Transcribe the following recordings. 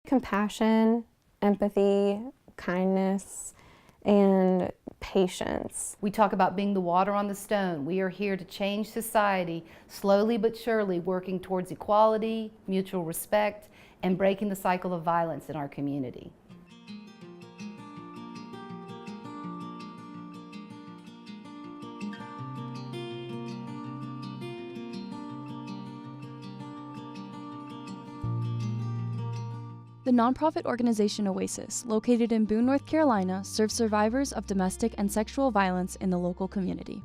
Compassion, empathy, kindness, and patience. We talk about being the water on the stone. We are here to change society, slowly but surely working towards equality, mutual respect, and breaking the cycle of violence in our community. The nonprofit organization Oasis, located in Boone, North Carolina, serves survivors of domestic and sexual violence in the local community.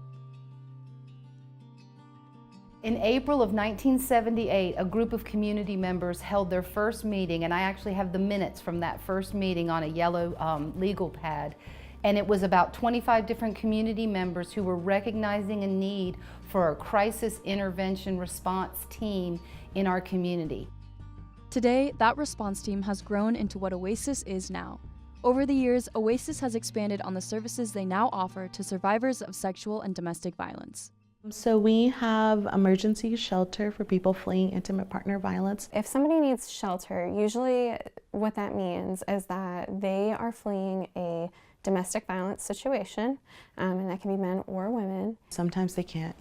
In April of 1978, a group of community members held their first meeting, and I actually have the minutes from that first meeting on a yellow legal pad. And it was about 25 different community members who were recognizing a need for a crisis intervention response team in our community. Today, that response team has grown into what Oasis is now. Over the years, Oasis has expanded on the services they now offer to survivors of sexual and domestic violence. So we have emergency shelter for people fleeing intimate partner violence. If somebody needs shelter, usually what that means is that they are fleeing a domestic violence situation, and that can be men or women. Sometimes they can't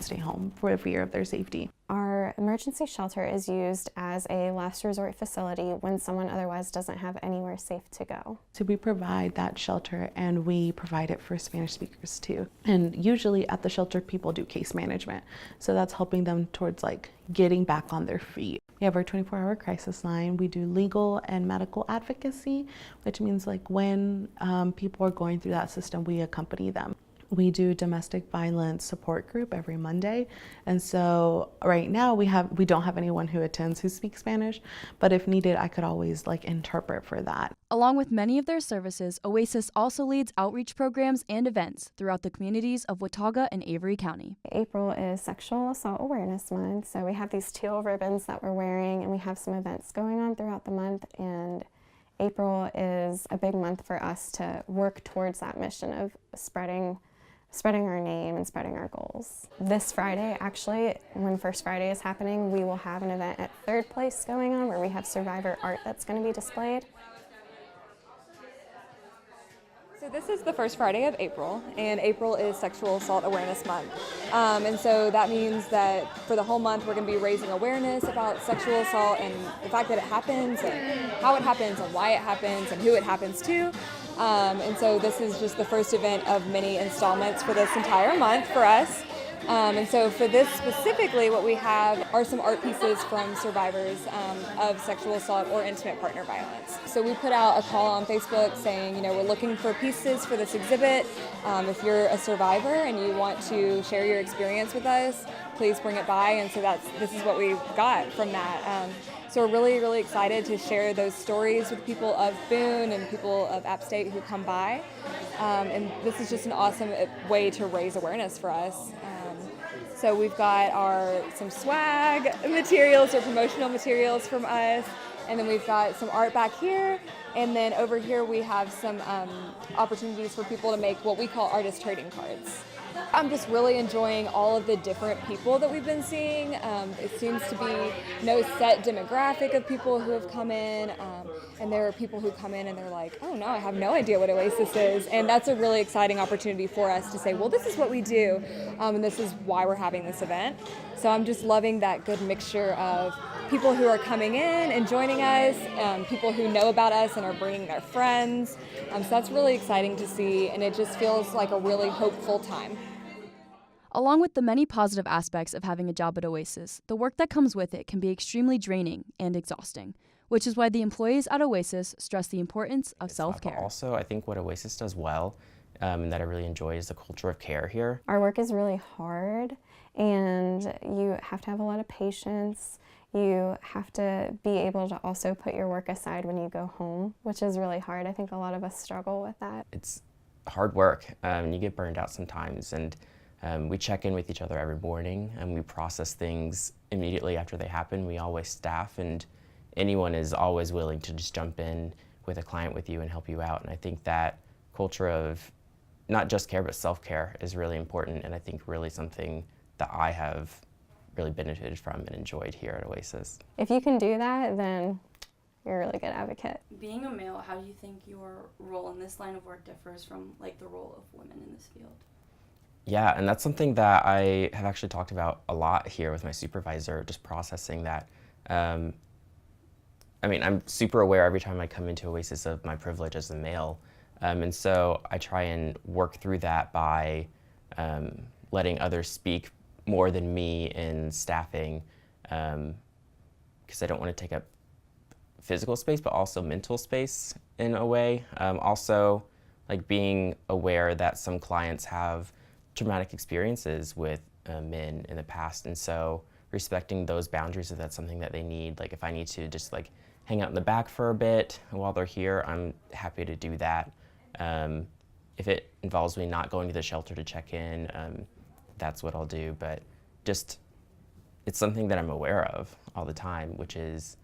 stay home for fear of their safety. Our emergency shelter is used as a last resort facility when someone otherwise doesn't have anywhere safe to go. So we provide that shelter, and we provide it for Spanish speakers too. And usually at the shelter, people do case management. So that's helping them towards getting back on their feet. We have our 24-hour crisis line. We do legal and medical advocacy, which means when people are going through that system, we accompany them. We do domestic violence support group every Monday, and so right now we don't have anyone who attends who speaks Spanish, but if needed, I could always interpret for that. Along with many of their services, Oasis also leads outreach programs and events throughout the communities of Watauga and Avery County. April is Sexual Assault Awareness Month, so we have these teal ribbons that we're wearing, and we have some events going on throughout the month, and April is a big month for us to work towards that mission of spreading our name and spreading our goals. This Friday, actually, when First Friday is happening, we will have an event at Third Place going on where we have survivor art that's going to be displayed. So this is the first Friday of April, and April is Sexual Assault Awareness Month. And so that means that for the whole month we're going to be raising awareness about sexual assault and the fact that it happens and how it happens and why it happens and who it happens to. And so this is just the first event of many installments for this entire month for us. And so for this specifically, what we have are some art pieces from survivors of sexual assault or intimate partner violence. So we put out a call on Facebook saying, we're looking for pieces for this exhibit. If you're a survivor and you want to share your experience with us, please bring it by. And so this is what we got from that. So we're really, really excited to share those stories with people of Boone and people of App State who come by. And this is just an awesome way to raise awareness for us. So we've got some swag materials or promotional materials from us, and then we've got some art back here, and then over here we have some opportunities for people to make what we call artist trading cards. I'm just really enjoying all of the different people that we've been seeing. It seems to be no set demographic of people who have come in, and there are people who come in and they're like, oh no, I have no idea what Oasis is, and that's a really exciting opportunity for us to say, well, this is what we do, and this is why we're having this event. So I'm just loving that good mixture of people who are coming in and joining us, people who know about us and are bringing their friends. So that's really exciting to see, and it just feels like a really hopeful time. Along with the many positive aspects of having a job at Oasis, the work that comes with it can be extremely draining and exhausting, which is why the employees at Oasis stress the importance of self-care. Also, I think what Oasis does well, and that I really enjoy, is the culture of care here. Our work is really hard, and you have to have a lot of patience. You have to be able to also put your work aside when you go home, which is really hard. I think a lot of us struggle with that. It's hard work, and you get burned out sometimes, and we check in with each other every morning, and we process things immediately after they happen. We always staff, and anyone is always willing to just jump in with a client with you and help you out. And I think that culture of not just care, but self-care is really important, and I think really something that I have really benefited from and enjoyed here at Oasis. If you can do that, then you're a really good advocate. Being a male, how do you think your role in this line of work differs from like the role of women in this field? Yeah, and that's something that I have actually talked about a lot here with my supervisor, just processing that. I mean, I'm super aware every time I come into Oasis of my privilege as a male, and so I try and work through that by letting others speak more than me in staffing, because I don't want to take up physical space, but also mental space in a way. Also, like being aware that some clients have traumatic experiences with men in the past, and so respecting those boundaries if that's something that they need. Like if I need to just like hang out in the back for a bit while they're here, I'm happy to do that. If it involves me not going to the shelter to check in, that's what I'll do. But just, it's something that I'm aware of all the time, which is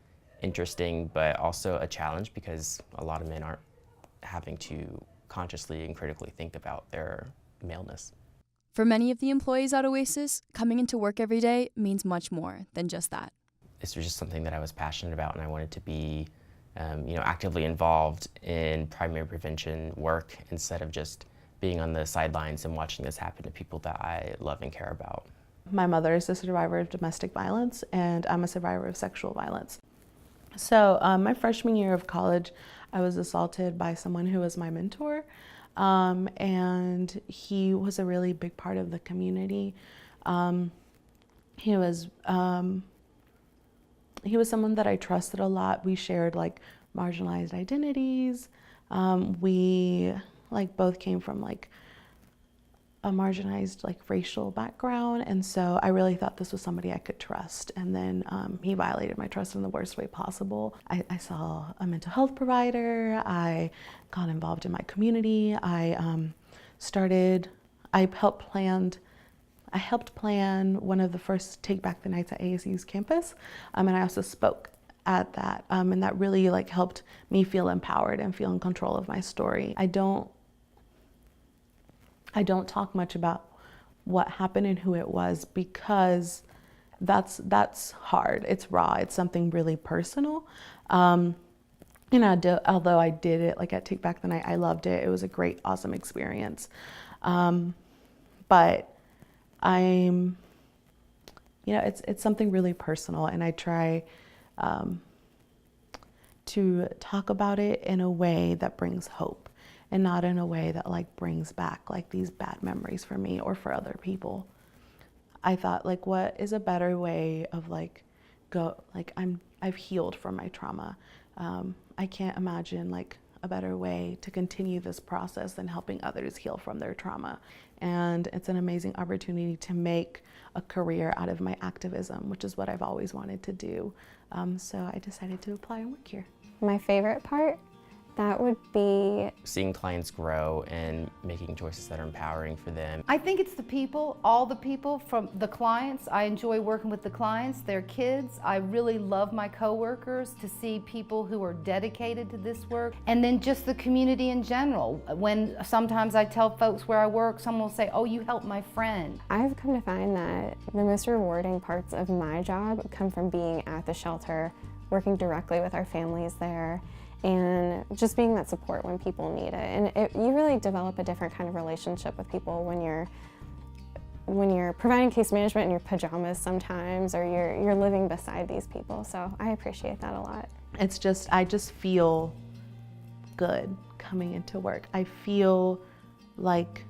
interesting, but also a challenge because a lot of men aren't having to consciously and critically think about their maleness. For many of the employees at Oasis, coming into work every day means much more than just that. This was just something that I was passionate about, and I wanted to be actively involved in primary prevention work instead of just being on the sidelines and watching this happen to people that I love and care about. My mother is a survivor of domestic violence, and I'm a survivor of sexual violence. So my freshman year of college, I was assaulted by someone who was my mentor, and he was a really big part of the community. He was someone that I trusted a lot. We shared like marginalized identities. We like both came from like a marginalized like racial background, and so I really thought this was somebody I could trust. And then he violated my trust in the worst way possible. I saw a mental health provider. I got involved in my community. I helped plan one of the first Take Back the Nights at ASU's campus, and I also spoke at that, and that really like helped me feel empowered and feel in control of my story. I don't talk much about what happened and who it was because that's hard. It's raw. It's something really personal. Although I did it like at Take Back the Night, I loved it. It was a great, awesome experience. But it's something really personal, and I try to talk about it in a way that brings hope and not in a way that like brings back like these bad memories for me or for other people. I thought like, what is a better way of I've healed from my trauma. I can't imagine like a better way to continue this process than helping others heal from their trauma. And it's an amazing opportunity to make a career out of my activism, which is what I've always wanted to do. So I decided to apply and work here. My favorite part, that would be seeing clients grow and making choices that are empowering for them. I think it's the people, all the people from the clients. I enjoy working with the clients, their kids. I really love my coworkers, to see people who are dedicated to this work, and then just the community in general. When sometimes I tell folks where I work, someone will say, "Oh, you helped my friend." I've come to find that the most rewarding parts of my job come from being at the shelter, working directly with our families there, and just being that support when people need it. And you really develop a different kind of relationship with people when you're providing case management in your pajamas sometimes, or you're living beside these people. So I appreciate that a lot. I just feel good coming into work. I feel like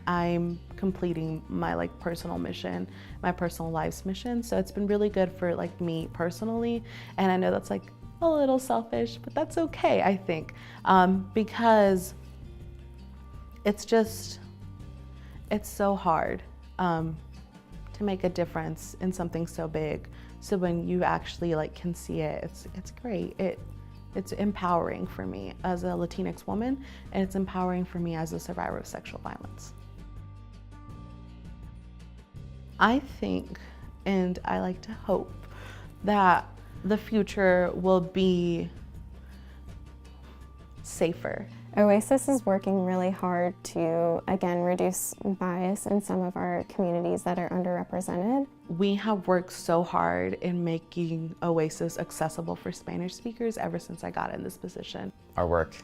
I'm completing my like personal mission, my personal life's mission. So it's been really good for like me personally. And I know that's like a little selfish, but that's okay, I think, because it's so hard to make a difference in something so big. So when you actually like can see it, it's great. It's empowering for me as a Latinx woman, and it's empowering for me as a survivor of sexual violence. I think, and I like to hope, that the future will be safer Oasis is working really hard to, again, reduce bias in some of our communities that are underrepresented. We have worked so hard in making Oasis accessible for Spanish speakers ever since I got in this position. Our work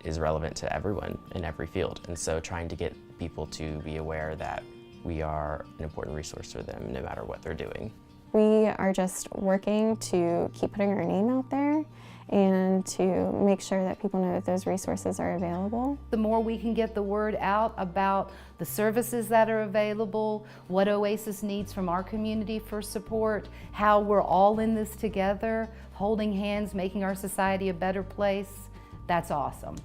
is relevant to everyone in every field, and so trying to get people to be aware that we are an important resource for them no matter what they're doing. We are just working to keep putting our name out there and to make sure that people know that those resources are available. The more we can get the word out about the services that are available, what Oasis needs from our community for support, how we're all in this together, holding hands, making our society a better place, that's awesome.